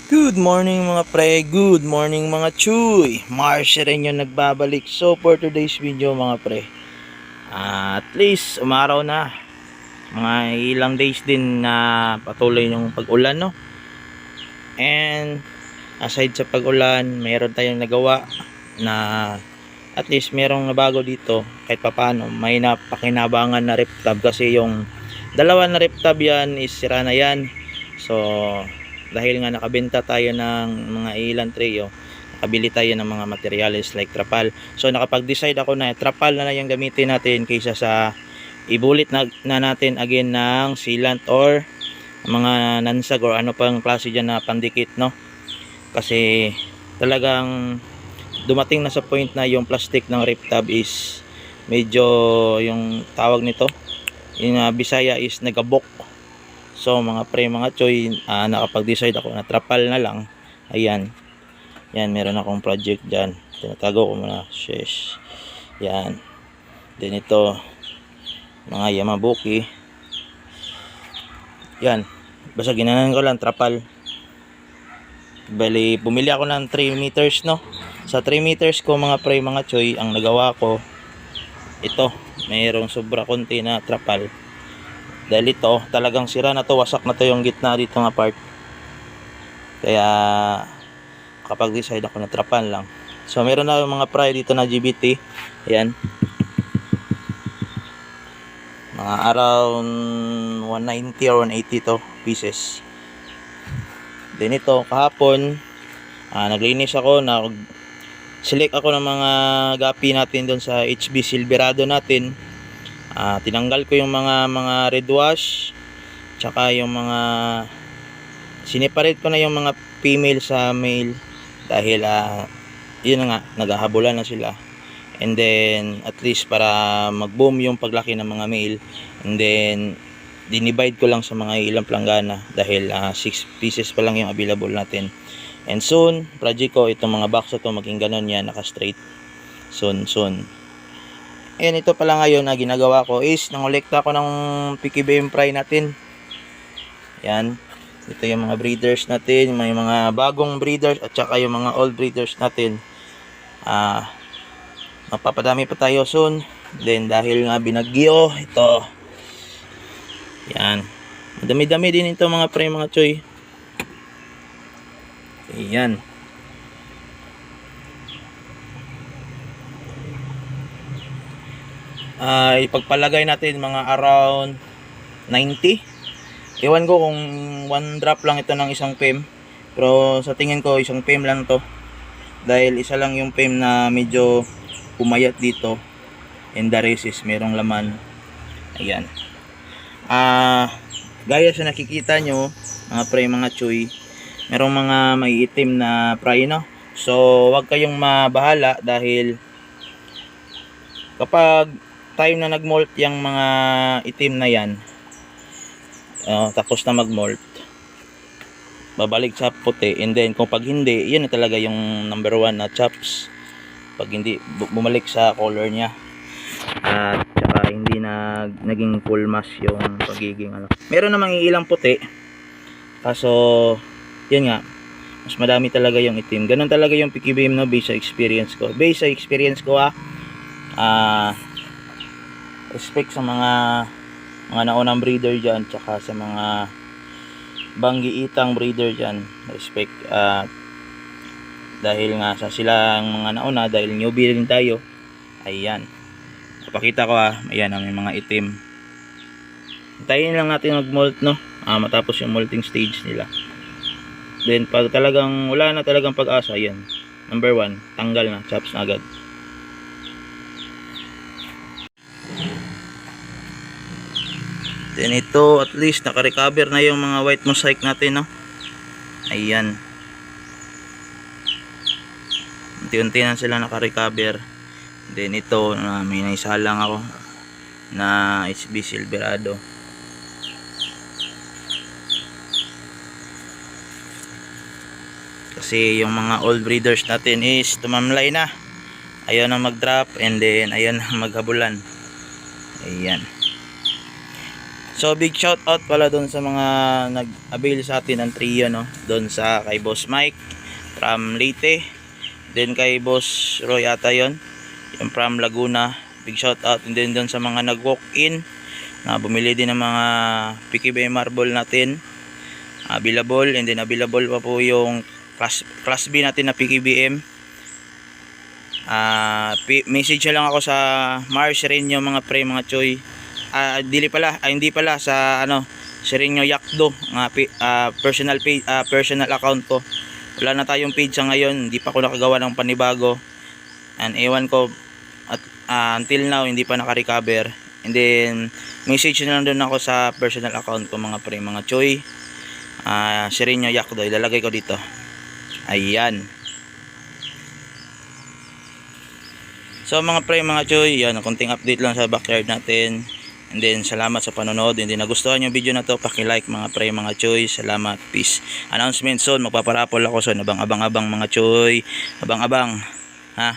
Good morning mga pre, good morning mga chuy. Marsh rin yung nagbabalik. So for today's video mga pre, at least umaraw na. Mga ilang days din na patuloy yung pag-ulan, no? And aside sa pag-ulan, mayroon tayong nagawa na at least merong nabago dito kahit papano. May napakinabangan na rip tab kasi yung dalawa na rip tab yan is sira na yan. So dahil nga nakabenta tayo ng mga ilan trio, nakabili tayo ng mga materials like trapal. So nakapag-decide ako na trapal na lang yung gamitin natin kaysa sa ibulit na natin again ng sealant or mga nansag or ano pang klase dyan na pandikit, no? Kasi talagang dumating na sa point na yung plastic ng rip tab is medyo, yung tawag nito yung Bisaya is nagabok. So mga pre, mga choy, nakapag-decide ako na trapal na lang. Ayan. Yan, meron akong project dyan. Tinatago ko muna. Sheesh. Yan. Then ito, mga Yamabuki. Yan. Basta ginanan ko lang trapal. Bali, bumili ako ng 3 meters, no? Sa 3 meters ko mga pre, mga choy, ang nagawa ko, ito, mayroong sobra konti na trapal. Dahil ito, talagang sira na to, wasak na to yung gitna dito nga part. Kaya kapag decide ako na trapan lang. So meron na yung mga pry dito na GBT. Ayan. Mga around 190 or 180 to pieces. Then ito, kahapon, naglinis ako, select ako ng mga gapi natin doon sa HB Silverado natin. Tinanggal ko yung mga red wash, tsaka yung mga sineparate ko na yung mga female sa male dahil yun na nga, naghahabulan na sila. And then at least para mag-boom yung paglaki ng mga male. And then dinivide ko lang sa mga ilang planggana dahil 6 pieces pa lang yung available natin. And soon, project ko itong mga box na to maging ganon yan, naka straight. Soon. Ayan, ito pala ngayon na ginagawa ko is nangolekta ko ng PKBM fry natin. Yan. Ito yung mga breeders natin, may mga bagong breeders at saka yung mga old breeders natin. Mapapadami pa tayo soon. Then dahil nga binagyo, ito. Yan. Madami-dami din ito mga pre, mga choy. Yan. Ipagpalagay natin mga around 90. Ewan ko kung 1 drop lang ito ng isang PEM, pero sa tingin ko isang PEM lang to dahil isa lang yung PEM na medyo pumayat dito and the rest is merong laman. Ayan. Gaya sa nakikita nyo mga pre, mga choy, merong mga may itim na fry, no? So wag kayong mabahala dahil kapag time na nagmolt yung mga itim na yan, tapos na magmolt, babalik sa puti. And then kung pag hindi, yan na talaga yung number 1 na chops. Pag hindi bumalik sa color niya at saka hindi naging full mass yung pagiging ano. Meron namang ilang puti, kaso yan nga, mas madami talaga yung itim. Ganun talaga yung PKBM, no? Based sa experience ko, respect sa mga naunang breeder dyan, tsaka sa mga banggiitang breeder dyan, respect. Dahil nga sa silang mga nauna, dahil newbie rin tayo. Ayan, papakita ko ayan, may mga itim. Hintayin lang natin mag-molt, no? Matapos yung molting stage nila. Then pag talagang wala na talagang pag-asa, yan, number 1, tanggal na, chops na agad. Then ito, at least naka-recover na yung mga white mosaic natin, no? Ayan. Unti-unti na sila naka-recover. Then ito, may naisalang ako na HB Silverado. Kasi yung mga old breeders natin is tumamlay na. Ayaw na mag-drop and then ayaw na maghabulan. Ayan. So big shout out pala doon sa mga nag-avail sa atin ng trio, no? Doon sa kay Boss Mike from Leyte, then kay Boss Roy ata yon, yung from Laguna. Big shout out. And then doon sa mga nag-walk in na bumili din ng mga PKBM marble natin, available. And then available pa po yung class B natin na PKBM. Message lang ako sa Mars Serenyo mga pre, mga choy. Hindi pala sa Serenyo Yakdo, personal page, personal account ko. Wala na tayong page sa ngayon, hindi pa ako nakagawa ng panibago. And ewan ko at until now hindi pa naka-recover. And then message na lang doon ako sa personal account ko mga pre, mga choy. Serenyo Yakdo, ilalagay ko dito. Ayan. So mga pre, mga choy, yan, konting update lang sa backyard natin. And then salamat sa panonood. And then nagustuhan yung video na to, paki-like mga pre, mga choy. Salamat, peace. Announcement soon, magpaparapol ako, so abang-abang mga choy. Abang-abang, ha.